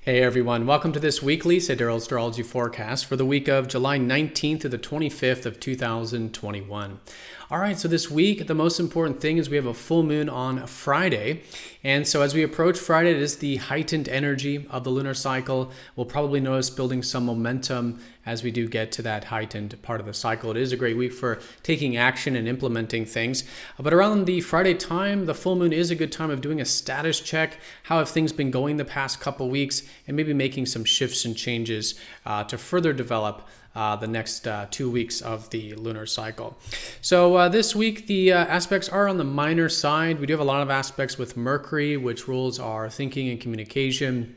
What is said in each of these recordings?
Hey everyone, welcome to this weekly Sidereal Astrology forecast for the week of July 19th to the 25th of 2021. All right, so this week, the most important thing is we have a full moon on Friday. And so as we approach Friday, it is the heightened energy of the lunar cycle. We'll probably notice building some momentum as we do get to that heightened part of the cycle. It is a great week for taking action and implementing things. But around the Friday time, the full moon is a good time of doing a status check. How have things been going the past couple weeks? And maybe making some shifts and changes to further develop the next 2 weeks of the lunar cycle. So this week, the aspects are on the minor side. We do have a lot of aspects with Mercury, which rules our thinking and communication.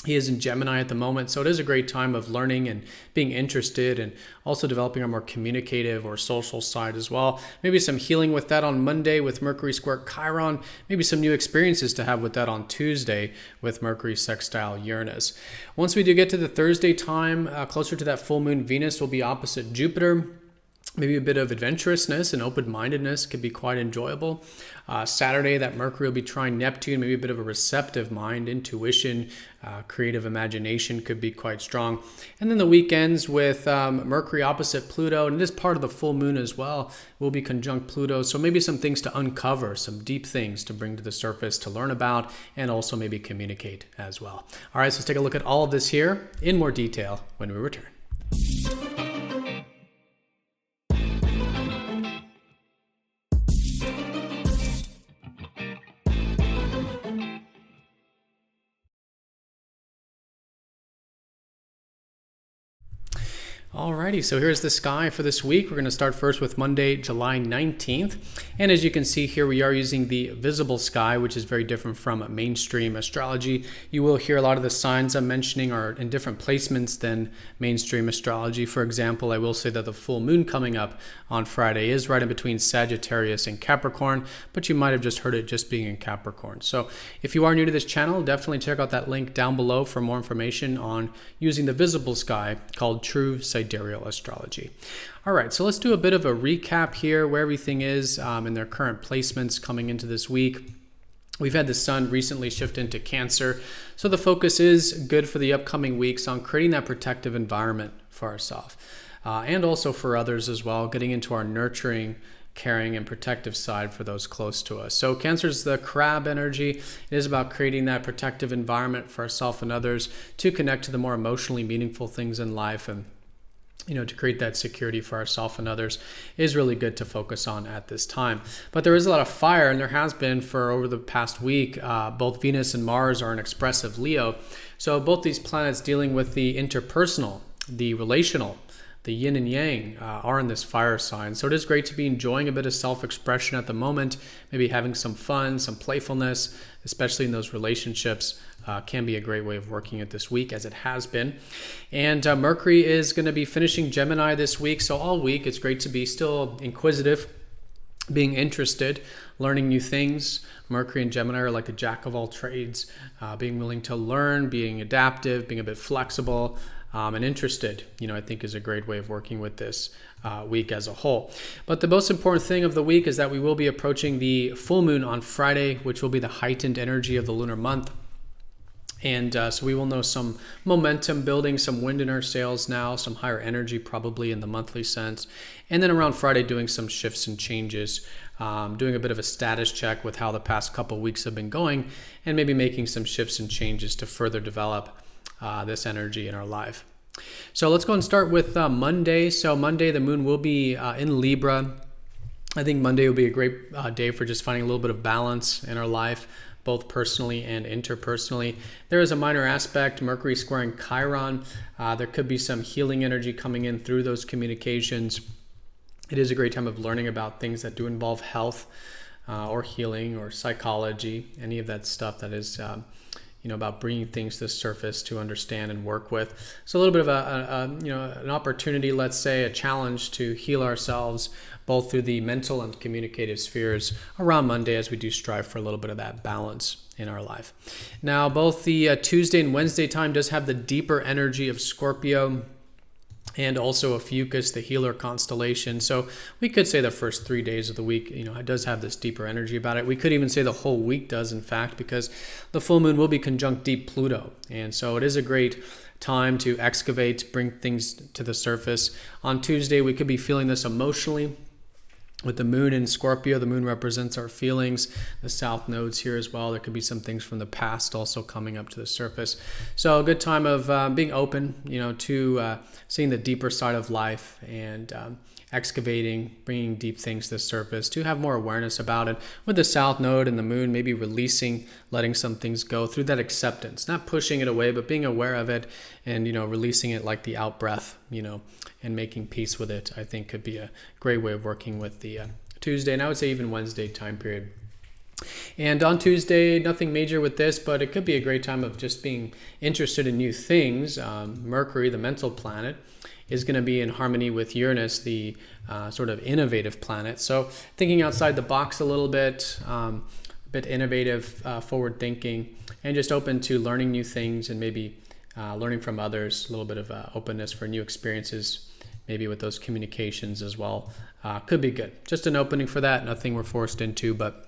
He is in Gemini at the moment, so it is a great time of learning and being interested and also developing our more communicative or social side as well. Maybe some healing with that on Monday with Mercury square Chiron. Maybe some new experiences to have with that on Tuesday with Mercury sextile Uranus. Once we do get to the Thursday time, closer to that full moon, Venus will be opposite Jupiter. Maybe a bit of adventurousness and open-mindedness could be quite enjoyable. Saturday, that Mercury will be trying Neptune, maybe a bit of a receptive mind, intuition, creative imagination could be quite strong. And then the weekends with Mercury opposite Pluto, and it is part of the full moon as well, will be conjunct Pluto. So maybe some things to uncover, some deep things to bring to the surface to learn about, and also maybe communicate as well. All right, so let's take a look at all of this here in more detail when we return. Alrighty, so here's the sky for this week. We're going to start first with Monday, July 19th. And as you can see here, we are using the visible sky, which is very different from mainstream astrology. You will hear a lot of the signs I'm mentioning are in different placements than mainstream astrology. For example, I will say that the full moon coming up on Friday is right in between Sagittarius and Capricorn, but you might have just heard it just being in Capricorn. So if you are new to this channel, definitely check out that link down below for more information on using the visible sky called True Sidereal Astrology. All right, so let's do a bit of a recap here where everything is in their current placements coming into this week. We've had the sun recently shift into Cancer, so the focus is good for the upcoming weeks on creating that protective environment for ourselves and also for others as well, getting into our nurturing, caring, and protective side for those close to us. So Cancer is the crab energy. It is about creating that protective environment for ourselves and others to connect to the more emotionally meaningful things in life, and to create that security for ourselves and others is really good to focus on at this time. But there is a lot of fire, and there has been for over the past week. Both Venus and Mars are in expressive Leo. So both these planets dealing with the interpersonal, the relational, the yin and yang are in this fire sign. So it is great to be enjoying a bit of self-expression at the moment, maybe having some fun, some playfulness, especially in those relationships. Can be a great way of working it this week, as it has been. And Mercury is going to be finishing Gemini this week. So all week, it's great to be still inquisitive, being interested, learning new things. Mercury and Gemini are like a jack of all trades, being willing to learn, being adaptive, being a bit flexible, and interested, I think is a great way of working with this week as a whole. But the most important thing of the week is that we will be approaching the full moon on Friday, which will be the heightened energy of the lunar month. And so we will know some momentum building, some wind in our sails now, some higher energy probably in the monthly sense. And then around Friday, doing some shifts and changes, doing a bit of a status check with how the past couple weeks have been going, and maybe making some shifts and changes to further develop this energy in our life. So let's go and start with Monday. So Monday, the moon will be in Libra. I think Monday will be a great day for just finding a little bit of balance in our life, both personally and interpersonally. There is a minor aspect, Mercury squaring Chiron. There could be some healing energy coming in through those communications. It is a great time of learning about things that do involve health or healing or psychology, any of that stuff that is about bringing things to the surface to understand and work with. So a little bit of an opportunity, let's say, a challenge to heal ourselves, both through the mental and communicative spheres around Monday, as we do strive for a little bit of that balance in our life. Now, both the Tuesday and Wednesday time does have the deeper energy of Scorpio. and also Ophiuchus, the healer constellation. So we could say the first 3 days of the week, it does have this deeper energy about it. We could even say the whole week does, in fact, because the full moon will be conjunct deep Pluto. And so it is a great time to excavate, bring things to the surface. On Tuesday, we could be feeling this emotionally. With the moon in Scorpio, the moon represents our feelings, the south nodes here as well. There could be some things from the past also coming up to the surface. So a good time of being open, to seeing the deeper side of life and excavating, bringing deep things to the surface to have more awareness about it. With the south node and the moon, maybe releasing, letting some things go through that acceptance, not pushing it away, but being aware of it and, releasing it like the out breath, and making peace with it, I think could be a great way of working with the Tuesday, and I would say even Wednesday time period. And on Tuesday, nothing major with this, but it could be a great time of just being interested in new things. Mercury, the mental planet, is going to be in harmony with Uranus, the sort of innovative planet. So thinking outside the box a little bit, innovative, forward thinking, and just open to learning new things and maybe learning from others, a little bit of openness for new experiences, maybe with those communications as well. Could be good. Just an opening for that, nothing we're forced into, but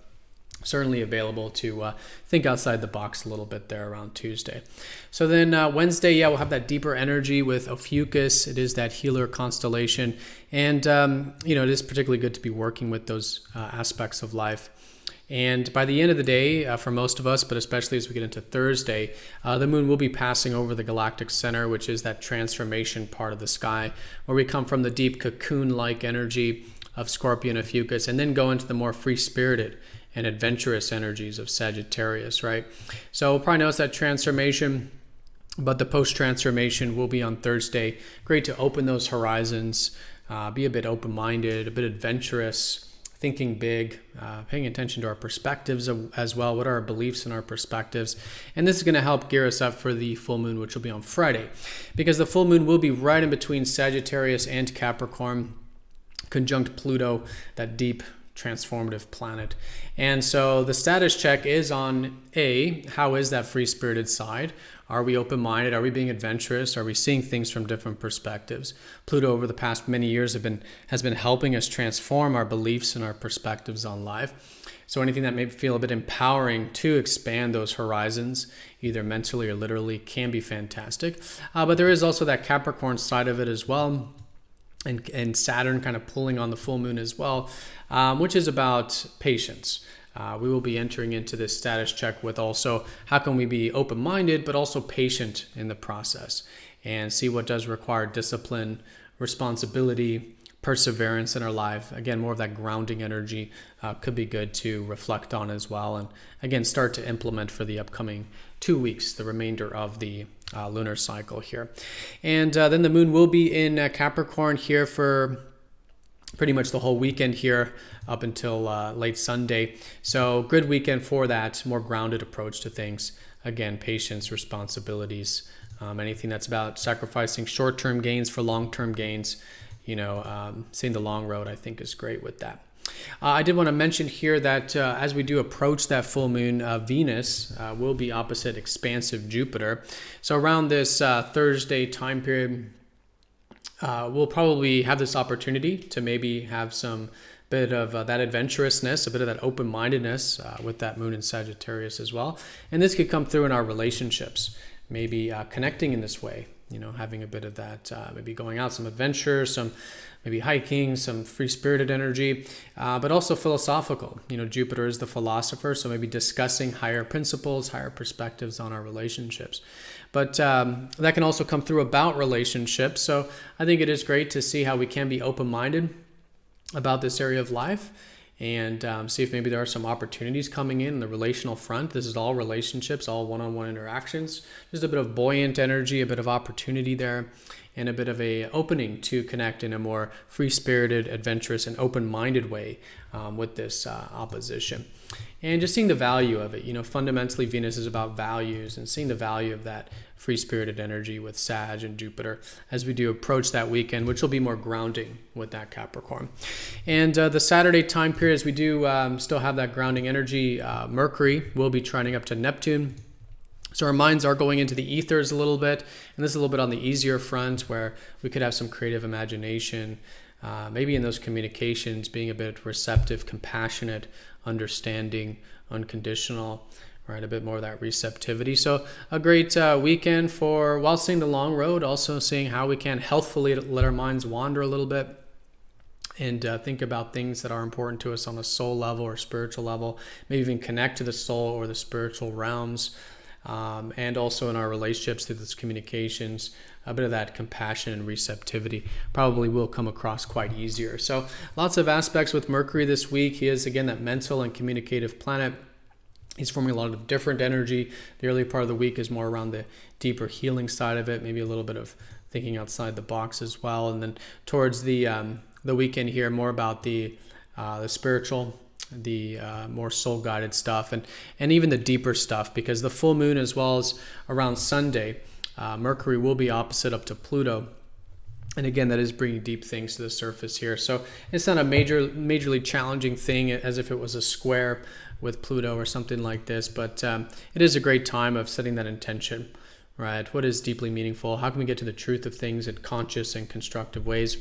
certainly available to think outside the box a little bit there around Tuesday. So then Wednesday, we'll have that deeper energy with Ophiuchus. It is that healer constellation. And, it is particularly good to be working with those aspects of life. And by the end of the day, for most of us, but especially as we get into Thursday, the moon will be passing over the galactic center, which is that transformation part of the sky, where we come from the deep cocoon-like energy of Scorpio and Ophiuchus, and then go into the more free-spirited and adventurous energies of Sagittarius, right? So we'll probably notice that transformation, but the post-transformation will be on Thursday. Great to open those horizons, be a bit open-minded, a bit adventurous, thinking big, paying attention to our perspectives as well. What are our beliefs and our perspectives? And this is going to help gear us up for the full moon, which will be on Friday, because the full moon will be right in between Sagittarius and Capricorn, conjunct Pluto, that deep transformative planet. And so the status check is on how is that free-spirited side? Are we open-minded? Are we being adventurous? Are we seeing things from different perspectives? Pluto over the past many years has been helping us transform our beliefs and our perspectives on life. So anything that may feel a bit empowering to expand those horizons, either mentally or literally, can be fantastic. But there is also that Capricorn side of it as well. And Saturn kind of pulling on the full moon as well, which is about patience. We will be entering into this status check with also how can we be open-minded but also patient in the process and see what does require discipline, responsibility, perseverance in our life. Again, more of that grounding energy could be good to reflect on as well, and again start to implement for the upcoming 2 weeks, the remainder of the lunar cycle here. And then the moon will be in Capricorn here for pretty much the whole weekend here up until late Sunday. So good weekend for that more grounded approach to things. Again, patience, responsibilities, anything that's about sacrificing short-term gains for long-term gains, seeing the long road, I think is great with that. I did want to mention here that as we do approach that full moon, Venus will be opposite expansive Jupiter. So around this Thursday time period, we'll probably have this opportunity to maybe have some bit of that adventurousness, a bit of that open-mindedness with that moon in Sagittarius as well. And this could come through in our relationships, maybe connecting in this way, having a bit of that, maybe going out, some adventure, some maybe hiking, some free-spirited energy, but also philosophical. Jupiter is the philosopher, so maybe discussing higher principles, higher perspectives on our relationships. But that can also come through about relationships. So I think it is great to see how we can be open-minded about this area of life and see if maybe there are some opportunities coming in the relational front. This is all relationships, all one-on-one interactions. Just a bit of buoyant energy, a bit of opportunity there, and a bit of a opening to connect in a more free-spirited, adventurous, and open-minded way with this opposition. And just seeing the value of it. Fundamentally, Venus is about values and seeing the value of that free-spirited energy with Sag and Jupiter as we do approach that weekend, which will be more grounding with that Capricorn. And the Saturday time period, as we do still have that grounding energy, Mercury will be trining up to Neptune. So our minds are going into the ethers a little bit, and this is a little bit on the easier front where we could have some creative imagination, maybe in those communications, being a bit receptive, compassionate, understanding, unconditional, right? A bit more of that receptivity. So a great weekend for, while seeing the long road, also seeing how we can healthfully let our minds wander a little bit and think about things that are important to us on a soul level or spiritual level, maybe even connect to the soul or the spiritual realms. And also in our relationships through those communications, a bit of that compassion and receptivity probably will come across quite easier. So lots of aspects with Mercury this week. He is, again, that mental and communicative planet. He's forming a lot of different energy. The early part of the week is more around the deeper healing side of it, maybe a little bit of thinking outside the box as well. And then towards the weekend here, more about the spiritual, the more soul-guided stuff, and even the deeper stuff, because the full moon, as well as around Sunday, Mercury will be opposite up to Pluto. And again, that is bringing deep things to the surface here. So it's not a majorly challenging thing as if it was a square with Pluto or something like this, but it is a great time of setting that intention, right? What is deeply meaningful? How can we get to the truth of things in conscious and constructive ways?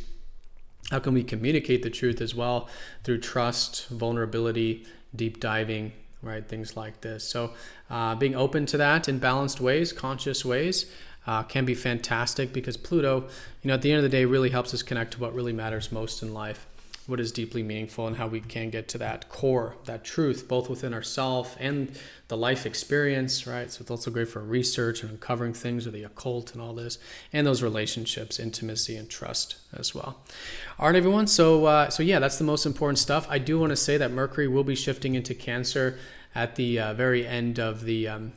How can we communicate the truth as well through trust, vulnerability, deep diving, right? Things like this. So being open to that in balanced ways, conscious ways, can be fantastic, because Pluto, at the end of the day, really helps us connect to what really matters most in life, what is deeply meaningful, and how we can get to that core, that truth, both within ourselves and the life experience, right? So it's also great for research and uncovering things with the occult and all this, and those relationships, intimacy and trust as well. All right, everyone. So yeah, that's the most important stuff. I do want to say that Mercury will be shifting into Cancer at the very end of the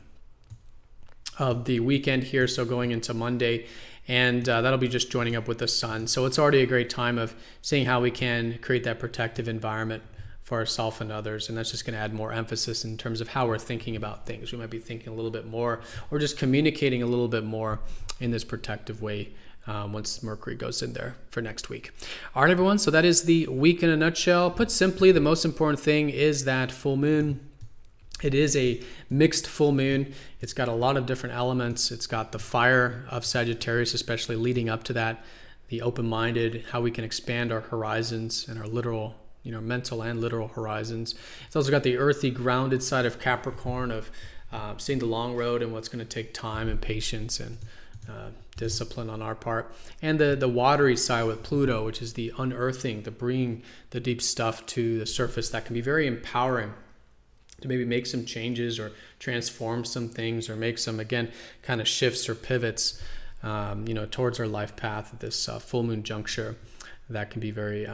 weekend here, so going into Monday, and that'll be just joining up with the sun. So it's already a great time of seeing how we can create that protective environment for ourselves and others, and that's just going to add more emphasis in terms of how we're thinking about things. We might be thinking a little bit more, or just communicating a little bit more in this protective way once Mercury goes in there for next week. All right, everyone, so that is the week in a nutshell. Put simply, the most important thing is that full moon. It is a mixed full moon. It's got a lot of different elements. It's got the fire of Sagittarius, especially leading up to that, the open-minded, how we can expand our horizons and our literal, mental and literal horizons. It's also got the earthy, grounded side of Capricorn, of seeing the long road and what's going to take time and patience and discipline on our part. And the watery side with Pluto, which is the unearthing, the bringing the deep stuff to the surface, that can be very empowering to maybe make some changes or transform some things, or make some, again, kind of shifts or pivots, towards our life path at this full moon juncture. That can be very,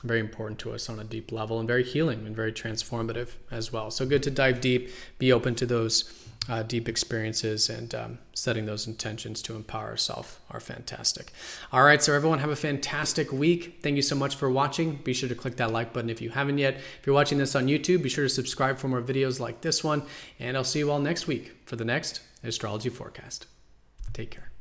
very important to us on a deep level, and very healing and very transformative as well. So good to dive deep, be open to those deep experiences, and setting those intentions to empower ourselves are fantastic. All right, so everyone, have a fantastic week. Thank you so much for watching. Be sure to click that like button if you haven't yet. If you're watching this on YouTube, be sure to subscribe for more videos like this one, and I'll see you all next week for the next astrology forecast. Take care.